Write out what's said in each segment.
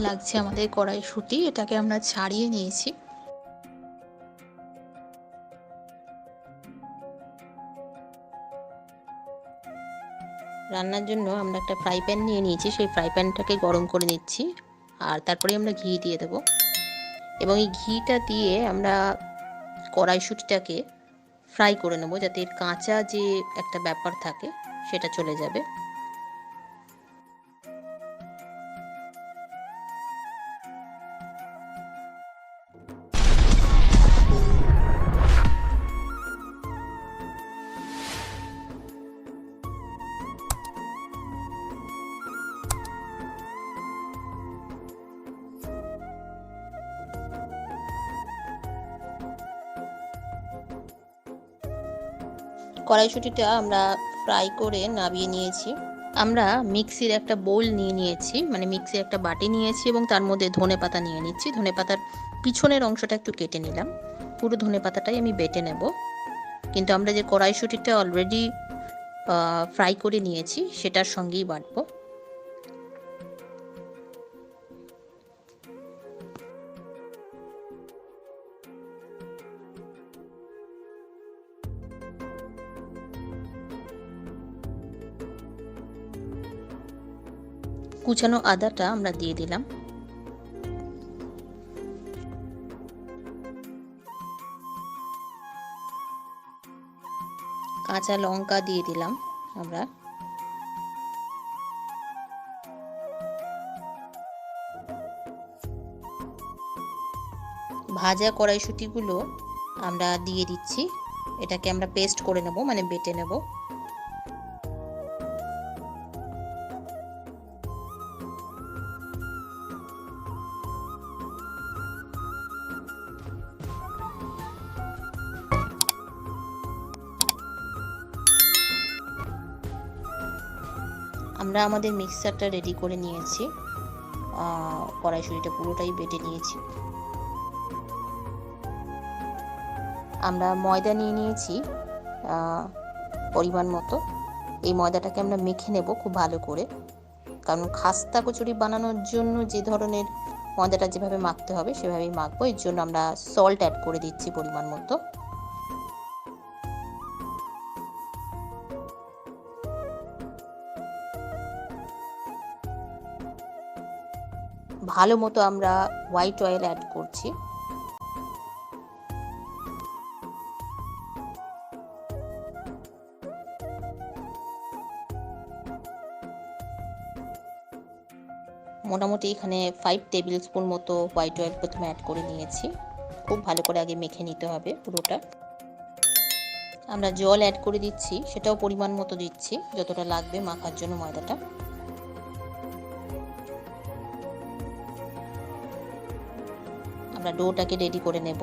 লাগছে আমাদের কড়াইশুঁটি, এটাকে আমরা ছাড়িয়ে নিয়েছি। রান্নার জন্য আমরা একটা ফ্রাই প্যান নিয়ে নিয়েছি, সেই ফ্রাই প্যানটাকে গরম করে নিচ্ছি, আর তারপরে আমরা ঘি দিয়ে দেব। এবং এই ঘিটা দিয়ে আমরা কড়াইশুঁটিটাকে ফ্রাই করে নেব, যাতে এর কাঁচা যে একটা ব্যাপার থাকে সেটা চলে যাবে। কড়াইশুঁটিটা আমরা ফ্রাই করে নামিয়ে নিয়েছি। আমরা মিক্সির একটা বোল নিয়ে নিয়েছি, মানে মিক্সির একটা বাটি নিয়েছি, এবং তার মধ্যে ধনেপাতা নিয়ে নিচ্ছি। ধনেপাতার পিছনের অংশটা একটু কেটে নিলাম, পুরো ধনেপাতাটাই আমি বেটে নেব। কিন্তু আমরা যে কড়াইশুঁটিটা অলরেডি ফ্রাই করে নিয়েছি সেটার সঙ্গেই বাটবো। কুচানো আদাটা আমরা দিয়ে দিলাম। কাঁচা লঙ্কা দিয়ে দিলাম আমরা। ভাজা কড়াইশুঁটিগুলো আমরা দিয়ে দিচ্ছি। এটাকে আমরা পেস্ট করে নেব, মানে বেটে নেব। আমরা আমাদের মিক্সারটা রেডি করে নিয়েছি, কড়াইশুঁটিটা পুরোটাই বেটে নিয়েছি। আমরা ময়দা নিয়ে নিয়েছি পরিমাণ মতো। এই ময়দাটাকে আমরা মেখে নেব খুব ভালো করে, কারণ খাস্তা কচুরি বানানোর জন্য যে ধরনের ময়দাটা যেভাবে মাখতে হবে সেভাবেই মাখবো। এর জন্য আমরা সল্ট অ্যাড করে দিচ্ছি পরিমাণ মতো। ভালো মতো আমরা হোয়াইট অয়েল অ্যাড করছি। মোটামুটি এখানে 5 টেবিল স্পুন মতো হোয়াইট অয়েল প্রথমে অ্যাড করে নিয়েছি। খুব ভালো করে আগে মেখে নিতে হবে পুরোটা। আমরা জল অ্যাড করে দিচ্ছি, সেটাও পরিমাণ মতো দিচ্ছি, যতটা লাগবে মাখার জন্য ময়দাটা। আমরা ডোটাকে রেডি করে নেব।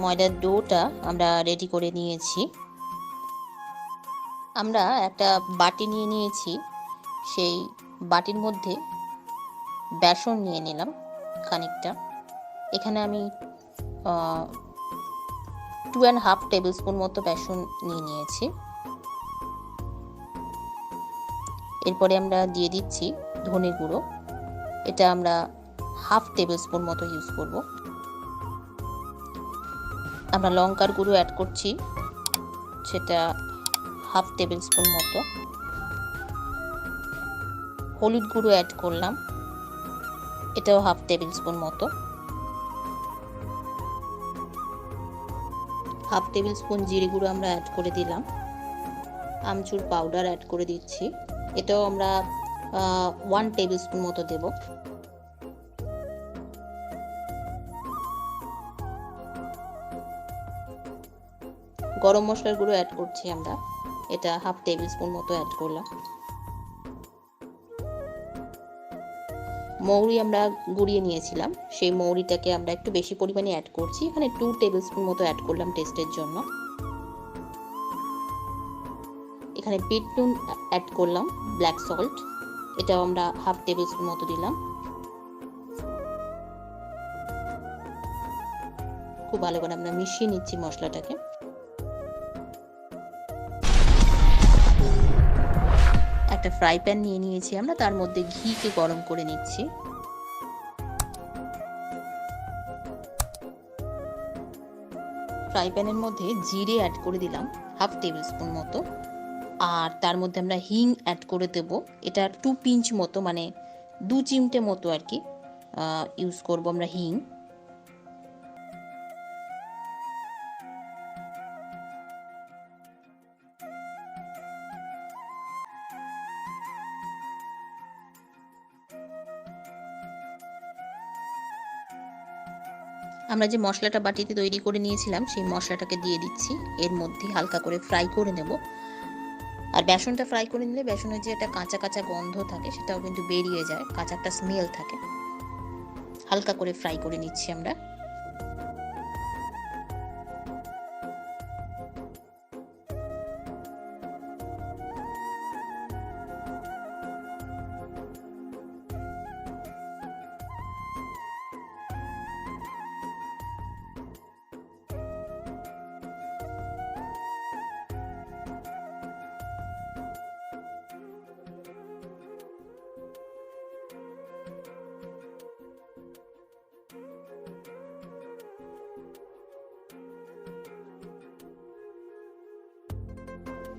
ময়দার ডোটা আমরা রেডি করে নিয়েছি। আমরা একটা বাটি নিয়ে নিয়েছি, সেই বাটির মধ্যে বেসন নিয়ে নিলাম খানিকটা। এখানে আমি 2.5 টেবিল স্পুন মতো বেসন নিয়ে নিয়েছি। এরপরে আমরা দিয়ে দিচ্ছি ধনে গুঁড়ো, এটা আমরা 1/2 টেবিল স্পুন মতো ইউজ করব। আমরা লঙ্কার গুঁড়ো অ্যাড করছি, সেটা 1/2 টেবিল স্পুন মতো। হলুদ গুঁড়ো অ্যাড করলাম, এটাও 1/2 টেবিল স্পুন মতো। 1/2 টেবিল স্পুন জিরে গুঁড়ো আমরা অ্যাড করে দিলাম। আমচুর পাউডার অ্যাড করে দিচ্ছি, এটাও আমরা 1 টেবিল স্পুন মতো দেব। গরম মশলার গুঁড়ো অ্যাড করছি আমরা, এটা 1/2 টেবিল স্পুন মতো অ্যাড করলাম। মৌরি আমরা গুঁড়িয়ে নিয়েছিলাম, সেই মৌরিটাকে আমরা একটু বেশি পরিমাণে অ্যাড করছি, এখানে 2 টেবিল স্পুন মতো অ্যাড করলাম টেস্টের জন্য। এখানে বিট নুন অ্যাড করলাম, ব্ল্যাক সল্ট, এটাও আমরা 1/2 টেবিল স্পুন মতো দিলাম। খুব ভালো করে আমরা মিশিয়ে নিচ্ছি মশলাটাকে। একটা একটা ফ্রাই প্যান নিয়ে নিয়েছি আমরা, তার মধ্যে ঘিকে গরম করে নিচ্ছি। ফ্রাই প্যানের মধ্যে জিরে অ্যাড করে দিলাম 1/2 টেবিল স্পুন মতো, আর তার মধ্যে আমরা হিং অ্যাড করে দেব। এটা 2 পিঞ্চ মতো, মানে 2 চিমটে মতো আর কি ইউজ করব আমরা হিং। আমরা যে মশলাটা বাটিতে তৈরি করে নিয়েছিলাম সেই মশলাটাকে দিয়ে দিচ্ছি, এর মধ্যে হালকা করে ফ্রাই করে নেব। আর বেসনটা ফ্রাই করে নিলে বেসনের যে একটা কাঁচা কাঁচা গন্ধ থাকে সেটাও কিন্তু বেরিয়ে যায়, কাঁচা একটা স্মেল থাকে। হালকা করে ফ্রাই করে নিচ্ছি আমরা।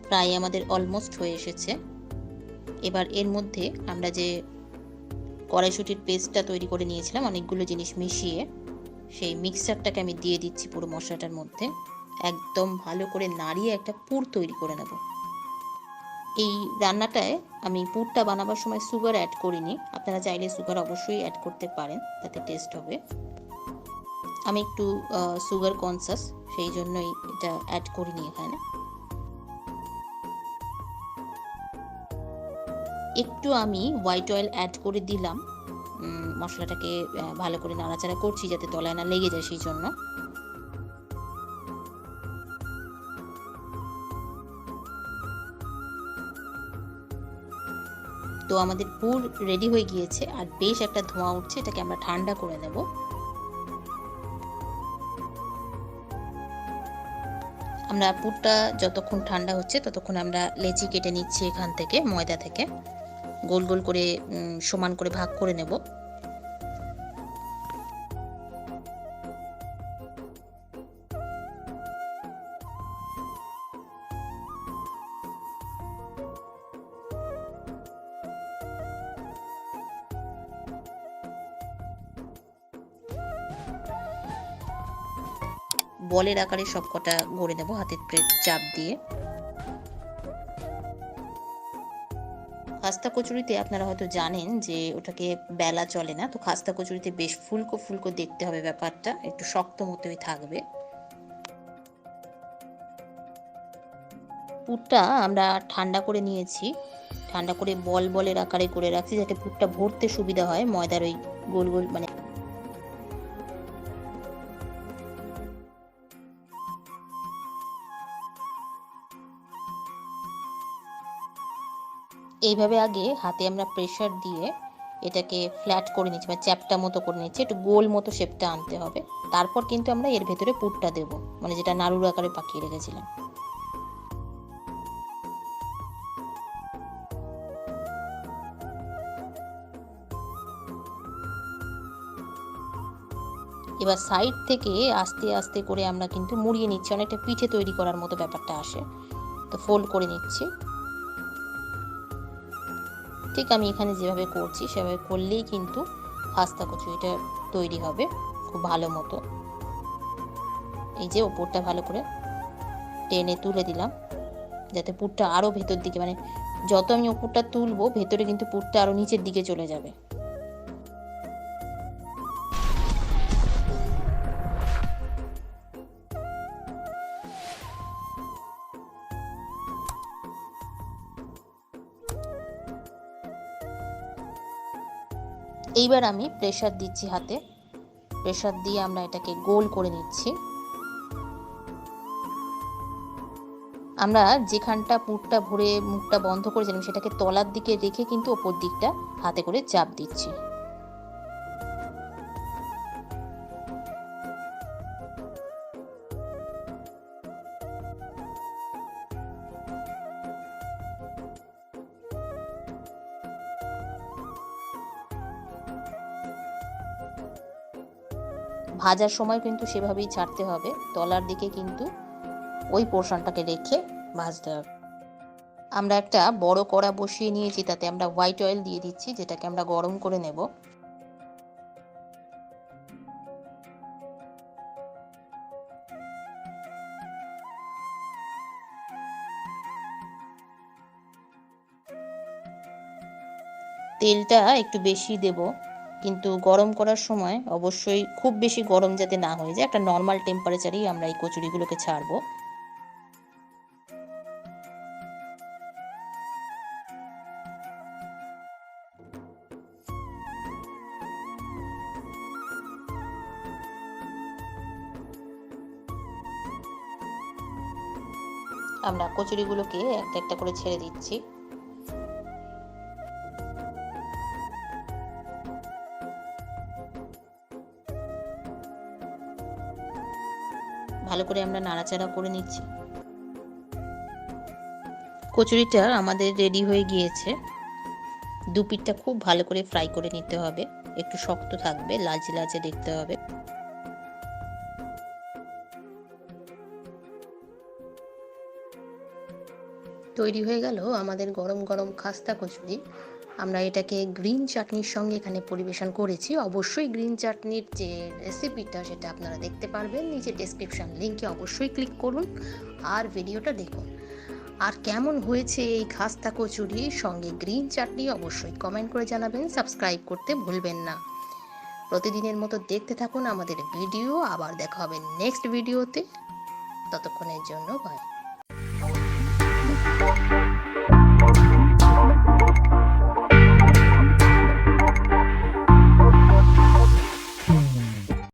ফ্রাই আমাদের অলমোস্ট হয়ে এসেছে। এবার এর মধ্যে আমরা যে কড়াইশুঁটির পেস্টটা তৈরি করে নিয়েছিলাম অনেকগুলো জিনিস মিশিয়ে, সেই মিক্সচারটাকে আমি দিয়ে দিচ্ছি পুরো মশলাটার মধ্যে। একদম ভালো করে নাড়িয়ে একটা পুর তৈরি করে নেব। এই রান্নাটায় আমি পুরটা বানাবার সময় সুগার অ্যাড করিনি, আপনারা চাইলে সুগার অবশ্যই অ্যাড করতে পারেন, তাতে টেস্ট হবে। আমি একটু সুগার কনসাস, সেই জন্যই এটা অ্যাড করিনি এখানে। একটু আমি হোয়াইট অয়েল অ্যাড করে দিলাম, মশলাটাকে ভালো করে নাড়াচাড়া করছি যাতে তলায় না লেগে যায় সেই জন্য। তো আমাদের পুর রেডি হয়ে গিয়েছে আর বেশ একটা ধোঁয়া উঠছে, এটাকে আমরা ঠান্ডা করে নেব। আমরা পুরটা যতক্ষণ ঠান্ডা হচ্ছে ততক্ষণ আমরা লেচি কেটে নিচ্ছি এখান থেকে, ময়দা থেকে গোল গোল করে সমান করে ভাগ করে নেব। বলের আকারে সবকটা গড়ে নেব হাতের চাপ দিয়ে। খাস্তা কচুরিতে আপনারা হয়তো জানেন যে ওটাকে বেলা চলে না, তো খাস্তা কচুরিতে বেশ ফুলকো ফুলকো দেখতে হবে, ব্যাপারটা একটু শক্ত মতোই থাকবে। পুরটা আমরা ঠান্ডা করে নিয়েছি, ঠান্ডা করে বল বলের আকারে করে রাখছি যাতে পুরটা ভরতে সুবিধা হয় ময়দার ওই গোল গোল মানে। এইভাবে আগে হাতে আমরা প্রেসার দিয়ে এটাকে ফ্ল্যাট করে নিচ্ছি, মানে চ্যাপটা মতো করে নিচ্ছি, একটু গোল মতো শেপটা আনতে হবে। তারপর কিন্তু আমরা এর ভেতরে পুরটা দেব, মানে যেটা নাড়ুর আকারে পাকিয়ে রেখেছিলাম। এবার সাইড থেকে আস্তে আস্তে করে আমরা কিন্তু মুড়িয়ে নিচ্ছি, অনেকটা পিঠে তৈরি করার মতো ব্যাপারটা আসে, তো ফোল্ড করে নিচ্ছি। ঠিক আমি এখানে যেভাবে করছি সেভাবে করলেই কিন্তু খাস্তা কচুরিটা তৈরি হবে খুব ভালো মতো। এই যে ওপরটা ভালো করে টেনে তুলে দিলাম যাতে পুরটা আরও ভেতর দিকে, মানে যত আমি ওপরটা তুলবো ভেতরে কিন্তু পুরটা আরও নিচের দিকে চলে যাবে। এইবার আমি প্রেসার দিচ্ছি হাতে, প্রেসার দিয়ে আমরা এটাকে গোল করে নিচ্ছি। আমরা যেখানটা পুরটা ভরে মুখটা বন্ধ করেছিলাম সেটাকে তলার দিকে রেখে কিন্তু ওপর দিকটা হাতে করে চাপ দিচ্ছি। ভাজার সময় কিন্তু সেভাবেই ছাড়তে হবে, তলার দিকে কিন্তু ওই পোর্শনটাকে রেখে ভাজতে হবে। আমরা একটা বড় কড়া বসিয়ে নিয়েছি, তাতে আমরা হোয়াইট অয়েল দিয়ে দিচ্ছি, যেটাকে আমরা গরম করে নেব। তেলটা একটু বেশি দেব, কিন্তু গরম করার সময় অবশ্যই খুব বেশি গরম যাতে না হয়ে যায়, একটা নর্মাল টেম্পারেচারেই আমরা এই কচুরিগুলোকে ছাড়বো। আমরা কচুরিগুলোকে একটা একটা করে ছেড়ে দিচ্ছি। ভালো করে আমরা নাড়াচাড়া করে নিচ্ছি। কচুরিটা আমাদের রেডি হয়ে গিয়েছে। দু পিঠটা খুব ভালো করে ফ্রাই করে নিতে হবে, একটু শক্ত থাকবে, লালচে লালচে দেখতে হবে। তৈরি হয়ে গেল আমাদের গরম গরম খাস্তা কচুরি। আমরা এটাকে গ্রিন চাটনির সঙ্গে এখানে পরিবেশন করেছি। অবশ্যই গ্রিন চাটনির যে রেসিপিটা সেটা আপনারা দেখতে পারবেন নিচে ডেসক্রিপশন লিঙ্কে, অবশ্যই ক্লিক করুন আর ভিডিওটা দেখুন। আর কেমন হয়েছে এই খাস্তা কচুরির সঙ্গে গ্রিন চাটনি অবশ্যই কমেন্ট করে জানাবেন। সাবস্ক্রাইব করতে ভুলবেন না। প্রতিদিনের মতো দেখতে থাকুন আমাদের ভিডিও। আবার দেখা হবে নেক্সট ভিডিওতে। ততক্ষণের জন্য বাই।